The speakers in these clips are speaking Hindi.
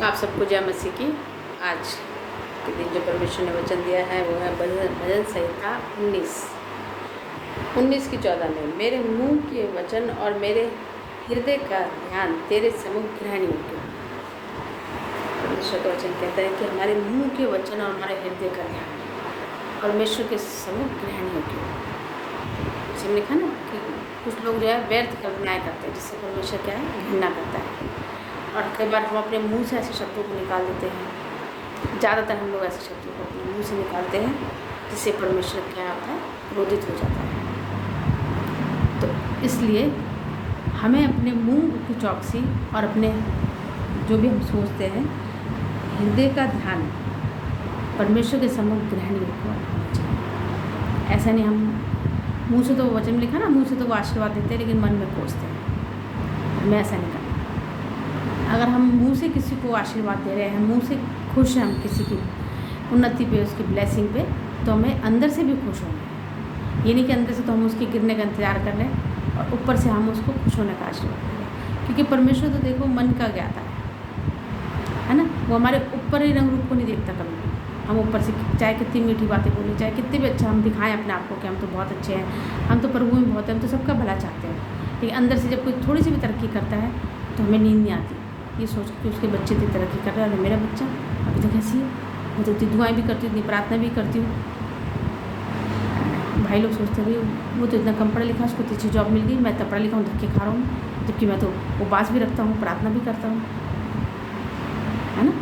आप सबको जय मसीह की। आज के दिन जो परमेश्वर ने वचन दिया है वो है भजन संहिता 19 की 14 में, मेरे मुंह के वचन और मेरे हृदय का ध्यान तेरे सम्मुख ग्रहणीय हो। परमेश्वर का वचन कहता है कि हमारे मुंह के वचन और हमारे हृदय का ध्यान परमेश्वर के सम्मुख ग्रहणीय हो। उसमें लिखा ना कि कुछ लोग जो है व्यर्थ कल्पनाएँ करते हैं, जिससे परमेश्वर क्या है, घृणा करता है। और कई बार हम अपने मुंह से ऐसे शब्दों को निकाल देते हैं, ज़्यादातर हम लोग ऐसे शब्दों को अपने मुंह से निकालते हैं जिससे परमेश्वर क्या होता है, क्रोधित हो जाता है। तो इसलिए हमें अपने मुंह की चौकसी और अपने जो भी हम सोचते हैं, हृदय का ध्यान परमेश्वर के सम्मुख ग्रहणीय होना चाहिए। ऐसा नहीं हम मुंह से तो वचन में लिखा ना, मुंह से तो वो आशीर्वाद देते हैं लेकिन मन में कोसते हैं। हमें ऐसा नहीं करना। अगर हम मुंह से किसी को आशीर्वाद दे रहे हैं, मुंह से खुश हैं हम किसी की उन्नति पे, उसकी ब्लेसिंग पे, तो हमें अंदर से भी खुश होना है। ये नहीं कि अंदर से तो हम उसके गिरने का इंतज़ार कर रहे हैं और ऊपर से हम उसको खुश होने का आशीर्वाद दे रहे हैं। क्योंकि परमेश्वर तो देखो मन का ज्ञाता है ना। वो हमारे ऊपर ही रंग रूप को नहीं देखता कभी। हम ऊपर से चाहे कितनी मीठी बातें बोलें, चाहे कितने भी अच्छा हम दिखाएं अपने आप को कि हम तो बहुत अच्छे हैं, हम तो प्रभु में बहुत हैं, हम तो सबका भला चाहते हैं। लेकिन अंदर से जब कोई थोड़ी सी भी तरक्की करता है तो हमें नींद नहीं आती, ये सोच के उसके बच्चे इतनी तरक्की कर रहे हैं और मेरा बच्चा अभी तक ऐसी है। मैं तो इतनी दुआएँ भी करती हूँ, इतनी प्रार्थना भी करती हूँ। भाई लोग सोचते हैं भाई वो तो इतना कम पढ़ा लिखा, उसको तो अच्छी जॉब मिल गई, मैं इतना पढ़ा लिखा हूँ, धक्के खा रहा हूँ, जबकि मैं तो उपवास भी रखता हूँ, प्रार्थना भी करता हूँ, है ना।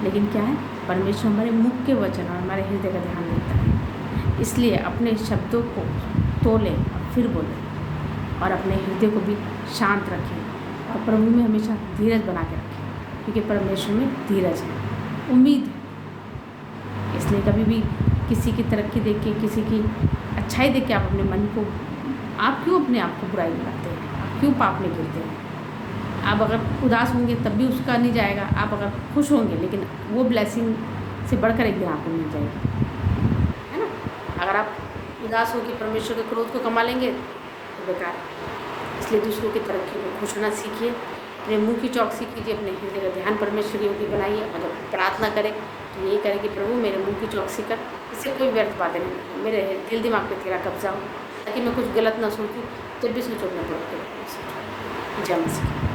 लेकिन क्या है, परमेश्वर हमारे मुख के वचन और हमारे हृदय का ध्यान देता है। इसलिए अपने शब्दों को तोलें और फिर बोलें और अपने हृदय को भी शांत रखें और प्रभु में हमेशा धीरज बना के रखें, क्योंकि परमेश्वर में धीरज है, उम्मीद है। इसलिए कभी भी किसी की तरक्की देख के, किसी की अच्छाई देख के आप अपने मन को, आप क्यों अपने आप को बुराई में करते हैं, आप क्यों पाप में गिरते हैं। आप अगर उदास होंगे तब भी उसका नहीं जाएगा, आप अगर खुश होंगे लेकिन वो ब्लेसिंग से बढ़कर एक दिन आपको मिल जाएगी, है ना। अगर आप उदास होकर परमेश्वर के क्रोध को कमा लेंगे तो बेकार है। इसलिए दूसरों की तरक्की में खुश होना सीखिए, अपने मुंह की चौकसी कीजिए, अपने हृदय का ध्यान परमेश्वर की ओर बनाइए। और जब प्रार्थना करें तो यही करें कि प्रभु मेरे मुंह की चौकसी कर, इससे कोई व्यर्थ बातें नहीं, मेरे दिल दिमाग पे तेरा कब्जा हो, ताकि मैं कुछ गलत ना सोचूं, जब भी सोचो अपने प्रभु के बारे में सोचो। जय मसीह।